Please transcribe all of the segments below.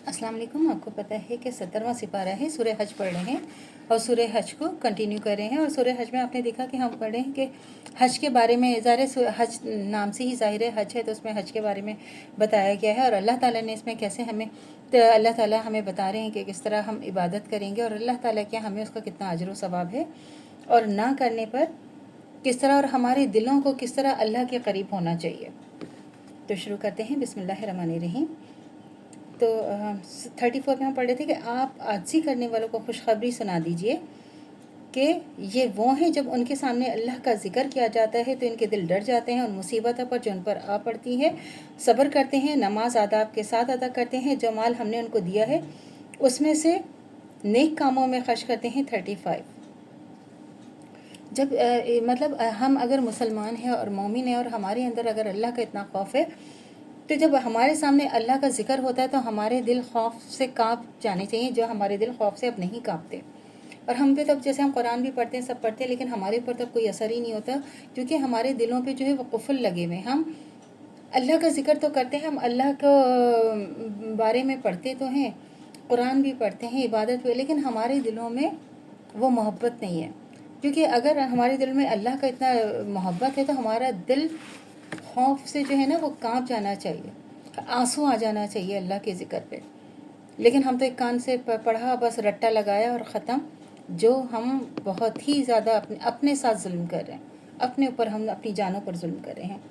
अस्सलाम वालेकुम। आपको पता है कि 17वां सिपारा है, सूरह हज पढ़ रहे हैं और सूरह हज को कंटिन्यू कर रहे हैं। और सूरह हज में आपने देखा कि हम पढ़े हैं कि हज के बारे में, ज़ाहिर हज नाम से ही ज़ाहिर है हज है, तो उसमें हज के बारे में बताया गया है। और अल्लाह ताला ने इसमें कैसे हमें, तो अल्लाह ताला हमें बता रहे हैं कि किस तरह हम इबादत करेंगे और अल्लाह ताला क्या हमें उसका कितना अजर व सवाब है, और ना करने पर किस तरह, और हमारे दिलों को किस तरह अल्लाह के करीब होना चाहिए। तो शुरू करते हैं। बिस्मिल्लाहिर्रहमानिर्रहीम। तो 34 में हम पढ़ रहे थे कि आप आजिज़ी करने वालों को खुशखबरी सुना दीजिए कि ये वो हैं जब उनके सामने अल्लाह का जिक्र किया जाता है तो इनके दिल डर जाते हैं, उन मुसीबतों पर जो उन पर आ पड़ती है, सब्र करते हैं, नमाज आदाब के साथ अदा करते हैं, जो माल हमने उनको दिया है उसमें से नेक कामों में खर्च करते हैं। 35 जब मतलब हम अगर मुसलमान हैं और मोमिन हैं और हमारे अंदर अगर अल्लाह का इतना खौफ है, तो जब हमारे सामने अल्लाह का जिक्र होता है तो हमारे दिल खौफ से काँप जाने चाहिए, जो हमारे दिल खौफ से अब नहीं काँपते। और हम पे तब, जैसे हम कुरान भी पढ़ते हैं, सब पढ़ते हैं, लेकिन हमारे ऊपर तब कोई असर ही नहीं होता, क्योंकि हमारे दिलों पे जो है वो कुफल लगे हुए। हम अल्लाह का जिक्र तो करते हैं, हम अल्लाह के बारे में पढ़ते तो हैं, कुरान भी पढ़ते हैं, इबादत भी, लेकिन हमारे दिलों में वो मोहब्बत नहीं है। क्योंकि अगर हमारे दिल में अल्लाह का इतना मोहब्बत है तो हमारा दिल खौफ से जो है ना वो कांप जाना चाहिए, आंसू आ जाना चाहिए अल्लाह के ज़िक्र पे। लेकिन हम तो एक कान से पढ़ा, बस रट्टा लगाया और ख़त्म। जो हम बहुत ही ज़्यादा अपने साथ जुल्म कर रहे हैं, अपने ऊपर हम अपनी जानों पर जुल्म कर रहे हैं।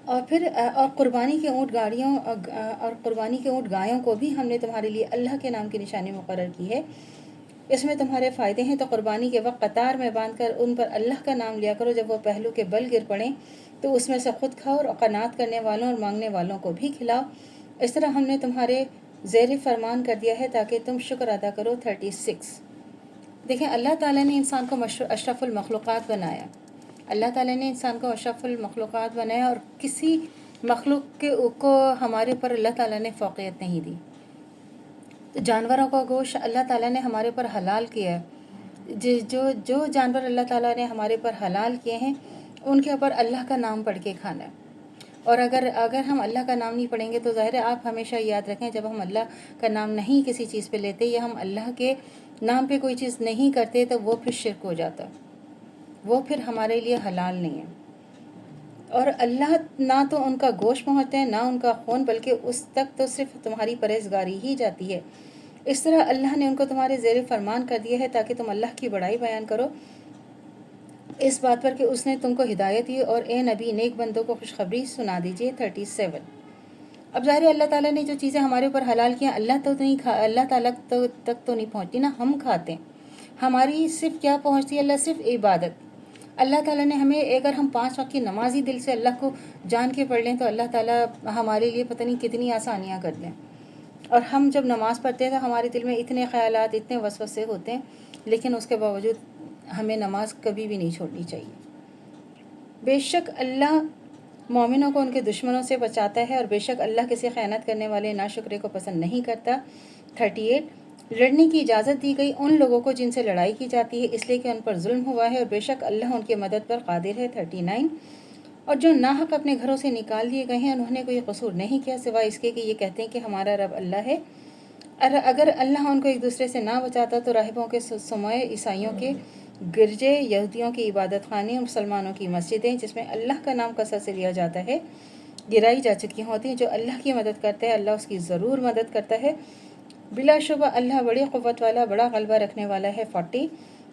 और फिर और कुर्बानी के ऊँट गाड़ियों और कुर्बानी के ऊँट गायों को भी हमने तुम्हारे लिए अल्लाह के नाम की निशानी मुकर्रर की है, इसमें तुम्हारे फ़ायदे हैं। तो कुर्बानी के वक्त कतार में बांध कर उन पर अल्लाह का नाम लिया करो, जब वो पहलू के बल गिर पड़ें तो उसमें से ख़ुद खाओ और क़नात करने वालों और मांगने वालों को भी खिलाओ। इस तरह हमने तुम्हारे ज़ेर फरमान कर दिया है ताकि तुम शुक्र अदा करो। 36 देखें, अल्लाह ताला ने इंसान को अशरफुल मखलूक़ात बनाया। अल्लाह ताला ने इंसान को अशरफुल मखलूक़ात बनाया और किसी मखलूक को हमारे ऊपर अल्लाह ताला ने फ़ौक़ियत नहीं दी। तो जानवरों का गोश्त अल्लाह ताला ने हमारे ऊपर हलाल किया है। जो जो जानवर अल्लाह ताला ने हमारे ऊपर हलाल किए हैं उनके ऊपर अल्लाह का नाम पढ़ के खाना है। और अगर हम अल्लाह का नाम नहीं पढ़ेंगे तो ज़ाहिर है, आप हमेशा याद रखें, जब हम अल्लाह का नाम नहीं किसी चीज़ पे लेते या हम अल्लाह के नाम पे कोई चीज़ नहीं करते तो वो फिर शिर्क हो जाता, वो फिर हमारे लिए हलाल नहीं है। और अल्लाह ना तो उनका गोश्त पहुँचते हैं ना उनका खून, बल्कि उस तक तो सिर्फ तुम्हारी परहेज़गारी ही जाती है। इस तरह अल्लाह ने उनको तुम्हारे ज़ेर फरमान कर दिया है ताकि तुम अल्लाह की बड़ाई बयान करो इस बात पर कि उसने तुमको हिदायत दी। और ए नबी, नेक बंदों को खुशखबरी सुना दीजिए। 37 अब ज़ाहिर है अल्लाह ताला ने जो चीज़ें हमारे ऊपर हलाल किया अल्लाह ताला तक तो नहीं पहुँचती ना, हम खाते हैं। हमारी सिर्फ क्या पहुँचती है, अल्लाह सिर्फ इबादत। अल्लाह ताला ने हमें, अगर हम 5 वक्त की नमाज ही दिल से अल्लाह को जान के पढ़ लें तो अल्लाह ताला हमारे लिए पता नहीं कितनी आसानियाँ कर दें। और हम जब नमाज़ पढ़ते हैं तो हमारे दिल में इतने ख़यालात, इतने वसवसे होते हैं, लेकिन उसके बावजूद हमें नमाज कभी भी नहीं छोड़नी चाहिए। बेशक अल्लाह मोमिनों को उनके दुश्मनों से बचाता है और बेशक अल्लाह किसी ख़यानत करने वाले नाशुक्रे को पसंद नहीं करता। 38 लड़ने की इजाज़त दी गई उन लोगों को जिनसे लड़ाई की जाती है इसलिए कि उन पर जुल्म हुआ है, और बेशक अल्लाह उनकी मदद पर कादिर है। 39 और जो नाहक अपने घरों से निकाल दिए गए हैं उन्होंने कोई कसूर नहीं किया सिवाय इसके कि ये कहते हैं कि हमारा रब अल्लाह है। अगर अल्लाह उनको एक दूसरे से ना बचाता तो राहिबों के सुमाए, ईसाइयों के गिरजे, यहूदियों की इबादत खाने और मुसलमानों की मस्जिदें जिसमें अल्लाह का नाम कसरत से लिया जाता है गिराई जा चुकी होती हैं। जो अल्लाह की मदद करता है अल्लाह उसकी ज़रूर मदद करता है, बिलाशुबा अल्लाह बड़ी क़ुव्वत वाला, बड़ा गलबा रखने वाला है। 40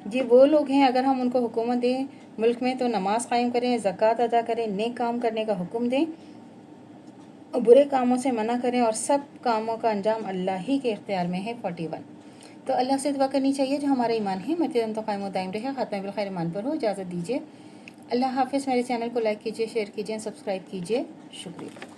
जी वो लोग हैं अगर हम उनको हुकूमत दें मुल्क में तो नमाज कायम करें, ज़कात अदा करें, नेक काम करने का हुक्म दें, बुरे कामों से मना करें, और सब कामों का अंजाम अल्लाह ही के इख्तियार में है। 41 तो अल्लाह से दुआ करनी चाहिए जो हमारा ईमान है मरते दम तो कायम दायम रहे, ख़ात्मा बिल खैर ईमान पर हो। इजाज़त दीजिए। अल्लाह हाफ़िज़। मेरे चैनल को लाइक कीजिए, शेयर कीजिए, सब्सक्राइब कीजिए। शुक्रिया।